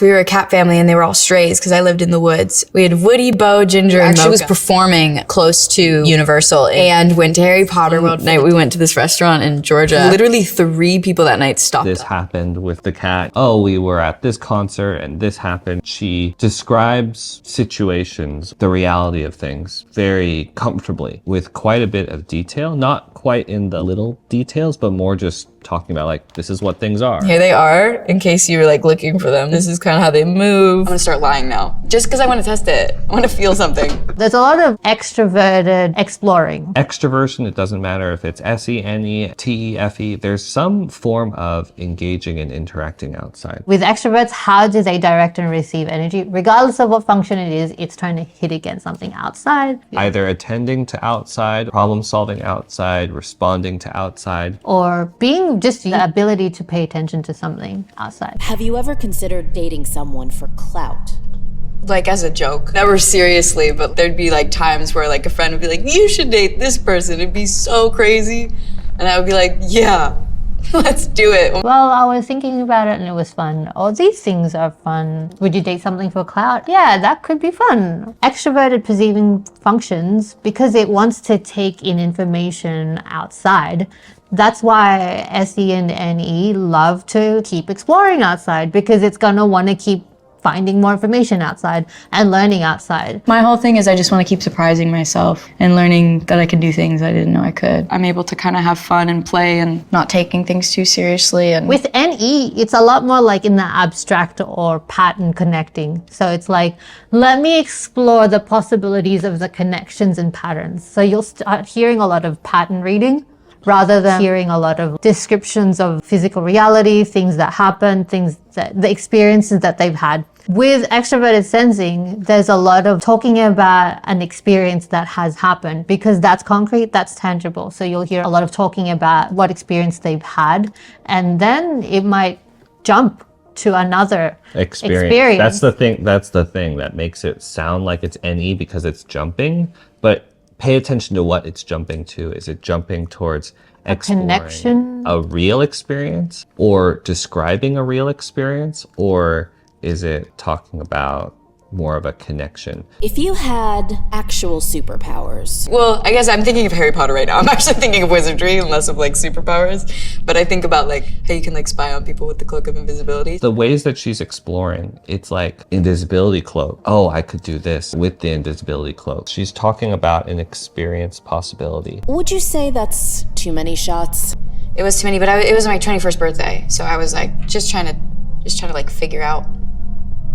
We were a cat family and they were all strays because I lived in the woods. We had Woody, Bo, Ginger, and Mocha. Actually was performing close to Universal and went to Harry Potter World. Night we went to this restaurant in Georgia. Literally 3 people that night stopped This us. happened with the cat. Oh, we were at this concert and this happened. She describes situations, the reality of things, very comfortably with quite a bit of detail. Not quite in the little details, but more just talking about like, this is what things are. Here they are, in case you were like looking for them. This is kind of how they move. I'm gonna start lying now, just because I want to test it. I want to feel something. There's a lot of extroverted exploring. Extroversion, it doesn't matter if it's S-E-N-E, T-E-F-E, there's some form of engaging and interacting outside. With extroverts, how do they direct and receive energy? Regardless of what function it is, it's trying to hit against something outside. Either attending to outside, problem solving outside, responding to outside. Or being just the ability to pay attention to something outside. Have you ever considered dating someone for clout? Like as a joke. Never seriously, but there'd be like times where like a friend would be like, you should date this person. It'd be so crazy. And I would be like, yeah, let's do it. Well, I was thinking about it and it was fun. Oh, these things are fun. Would you date something for clout? Yeah, that could be fun. Extroverted perceiving functions because it wants to take in information outside. That's why SE and NE love to keep exploring outside because it's gonna want to keep finding more information outside and learning outside. My whole thing is I just want to keep surprising myself and learning that I can do things I didn't know I could. I'm able to kind of have fun and play and not taking things too seriously. And with NE, it's a lot more like in the abstract or pattern connecting. So it's like, let me explore the possibilities of the connections and patterns. So you'll start hearing a lot of pattern reading rather than hearing a lot of descriptions of physical reality, things that happen, the experiences that they've had. With extroverted sensing, there's a lot of talking about an experience that has happened because that's concrete, that's tangible. So you'll hear a lot of talking about what experience they've had, and then it might jump to another experience. That's the thing that makes it sound like it's NE because it's jumping, but pay attention to what it's jumping to. Is it jumping towards exploring connection, a real experience, or describing a real experience, or is it talking about more of a connection? If you had actual superpowers. Well, I guess I'm thinking of Harry Potter right now. I'm actually thinking of wizardry and less of like superpowers. But I think about like how you can like spy on people with the cloak of invisibility. The ways that she's exploring, it's like invisibility cloak. Oh, I could do this with the invisibility cloak. She's talking about an experience possibility. Would you say that's too many shots? It was too many, but it was my 21st birthday. So I was like just trying to like figure out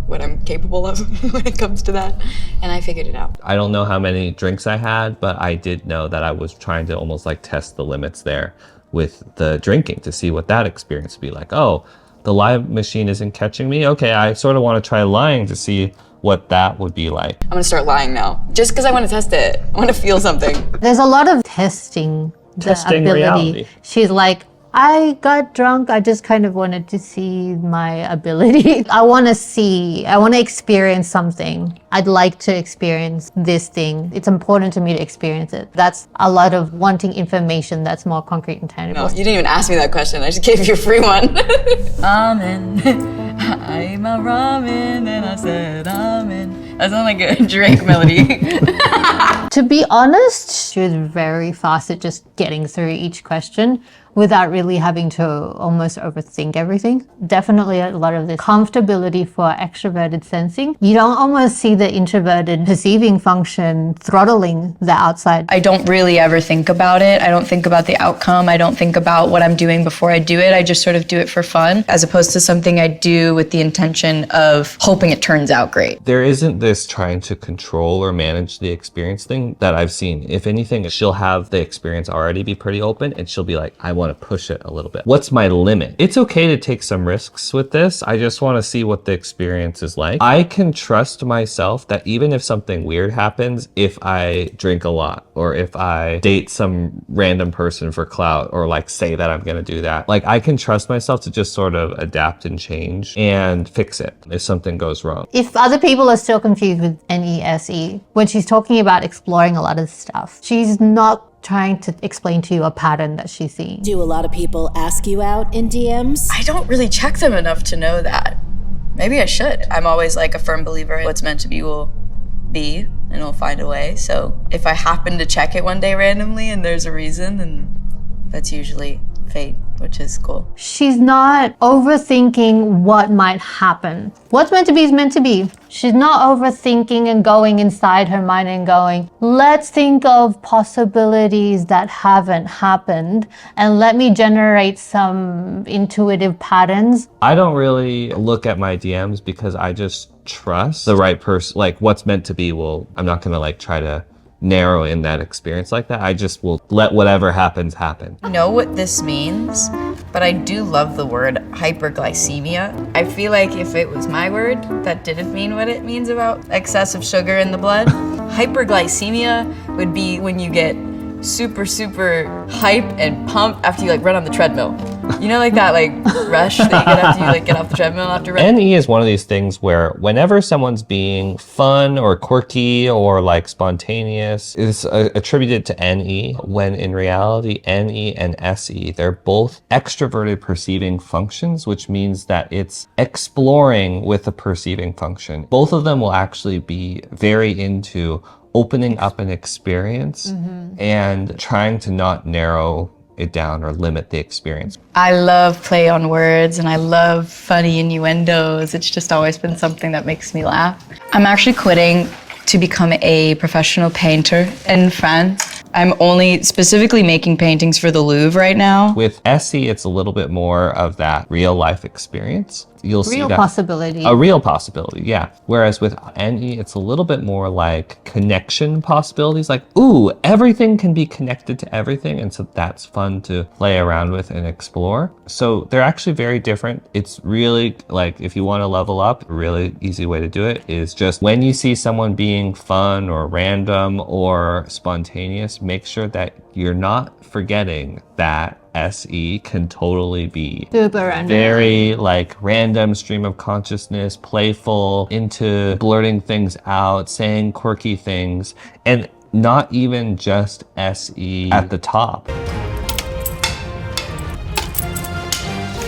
what I'm capable of when it comes to that, and I figured it out. I don't know how many drinks I had, but I did know that I was trying to almost like test the limits there with the drinking to see what that experience would be like. Oh, the live machine isn't catching me? Okay, I sort of want to try lying to see what that would be like. I'm gonna start lying now, just because I want to test it. I want to feel something. There's a lot of testing the ability. Reality. She's like, I got drunk, I just kind of wanted to see my ability. I want to experience something. I'd like to experience this thing. It's important to me to experience it. That's a lot of wanting information that's more concrete and tangible. No, you didn't even ask me that question. I just gave you a free one. Ramen. I'm a ramen and I said amen. That sounds like a Drake melody. To be honest, she was very fast at just getting through each question without really having to almost overthink everything. Definitely a lot of the comfortability for extroverted sensing. You don't almost see the introverted perceiving function throttling the outside. I don't really ever think about it. I don't think about the outcome. I don't think about what I'm doing before I do it. I just sort of do it for fun, as opposed to something I do with the intention of hoping it turns out great. There isn't this trying to control or manage the experience thing that I've seen. If anything, she'll have the experience already be pretty open and she'll be like, I want to push it a little bit. What's my limit? It's okay to take some risks with this. I just want to see what the experience is like. I can trust myself that even if something weird happens, if I drink a lot or if I date some random person for clout or like say that I'm going to do that, like I can trust myself to just sort of adapt and change and fix it if something goes wrong. If other people are still confused with NESE, when she's talking about exploring a lot of stuff, she's not trying to explain to you a pattern that she's seeing. Do a lot of people ask you out in DMs? I don't really check them enough to know that. Maybe I should. I'm always like a firm believer in what's meant to be will be, and it'll find a way. So if I happen to check it one day randomly and there's a reason, then that's usually fate, which is cool. She's not overthinking what might happen. What's meant to be is meant to be. She's not overthinking and going inside her mind and going, let's think of possibilities that haven't happened and let me generate some intuitive patterns. I don't really look at my DMs because I just trust the right person. Like what's meant to be I'm not gonna like try to narrow in that experience like that. I just will let whatever happens happen. I know what this means, but I do love the word hyperglycemia. I feel like if it was my word, that didn't mean what it means about excessive sugar in the blood. Hyperglycemia would be when you get super, super hype and pumped after you like run on the treadmill. You know, like that like rush that you get after you like get off the treadmill after running? NE is one of these things where whenever someone's being fun or quirky or like spontaneous, it's attributed to NE, when in reality, NE and SE, they're both extroverted perceiving functions, which means that it's exploring with a perceiving function. Both of them will actually be very into opening up an experience and trying to not narrow it down or limit the experience. I love play on words and I love funny innuendos. It's just always been something that makes me laugh. I'm actually quitting to become a professional painter in France. I'm only specifically making paintings for the Louvre right now. With SE, it's a little bit more of that real life experience. You'll see Real that possibility. a real possibility, yeah. Whereas with NE, it's a little bit more like connection possibilities. Like, ooh, everything can be connected to everything, and so that's fun to play around with and explore. So they're actually very different. It's really like, if you want to level up, a really easy way to do it is just when you see someone being fun or random or spontaneous, make sure that you're not forgetting that SE can totally be Super random. very like random stream of consciousness, playful, into blurting things out, saying quirky things, and not even just SE at the top.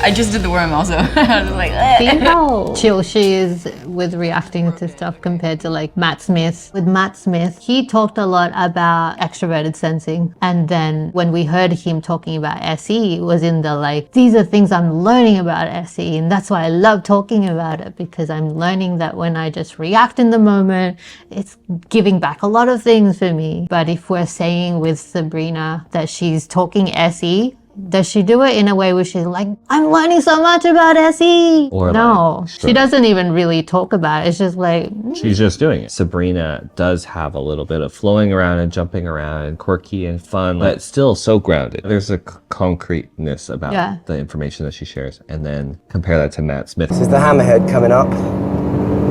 I just did the worm also. I was like, See how chill she is with reacting to stuff compared to like Matt Smith. With Matt Smith, he talked a lot about extroverted sensing. And then when we heard him talking about SE, it was in the like, these are things I'm learning about SE. And that's why I love talking about it, because I'm learning that when I just react in the moment, it's giving back a lot of things for me. But if we're saying with Sabrina that she's talking SE, does she do it in a way where she's like, I'm learning so much about SE? Or no, like, she doesn't even really talk about it. It's just like, She's just doing it. Sabrina does have a little bit of flowing around and jumping around and quirky and fun, but still so grounded. There's a concreteness about the information that she shares. And then compare that to Matt Smith. This is the hammerhead coming up.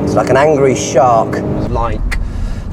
It's like an angry shark. It's like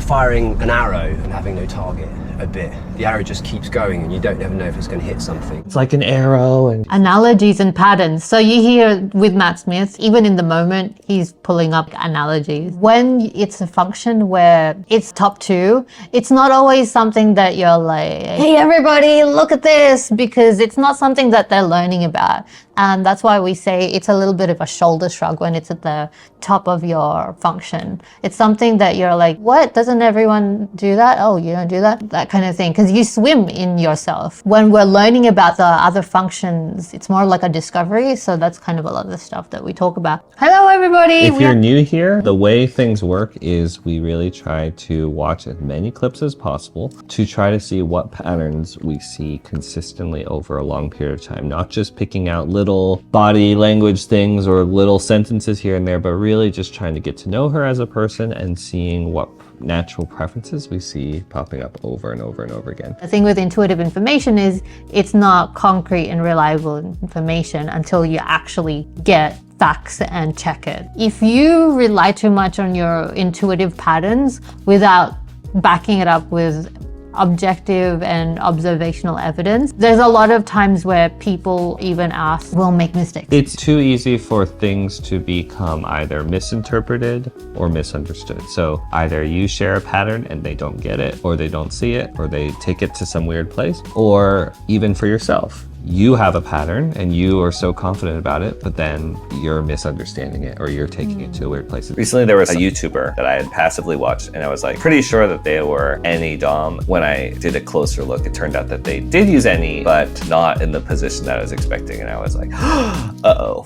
firing an arrow and having no target a bit. The arrow just keeps going and you don't ever know if it's going to hit something. It's like an arrow and analogies and patterns. So you hear with Matt Smith, even in the moment, he's pulling up analogies. When it's a function where it's top two, it's not always something that you're like, hey everybody, look at this, because it's not something that they're learning about. And that's why we say it's a little bit of a shoulder shrug when it's at the top of your function. It's something that you're like, what? Doesn't everyone do that? Oh, you don't do that? That kind of thing. Because you swim in yourself. When we're learning about the other functions, it's more like a discovery. So that's kind of a lot of the stuff that we talk about. Hello, everybody. if you're new here, the way things work is we really try to watch as many clips as possible to try to see what patterns we see consistently over a long period of time. Not just picking out little body language things or little sentences here and there, but really just trying to get to know her as a person and seeing what natural preferences we see popping up over and over and over again. The thing with intuitive information is it's not concrete and reliable information until you actually get facts and check it. If you rely too much on your intuitive patterns without backing it up with objective and observational evidence, there's a lot of times where people even ask, we'll make mistakes. It's too easy for things to become either misinterpreted or misunderstood. So either you share a pattern and they don't get it, or they don't see it, or they take it to some weird place, or even for yourself. you have a pattern and you are so confident about it, but then you're misunderstanding it or you're taking it to a weird place. Recently, there was a YouTuber that I had passively watched, and I was like pretty sure that they were any dom. When I did a closer look, it turned out that they did use any, but not in the position that I was expecting. And I was like, uh-oh.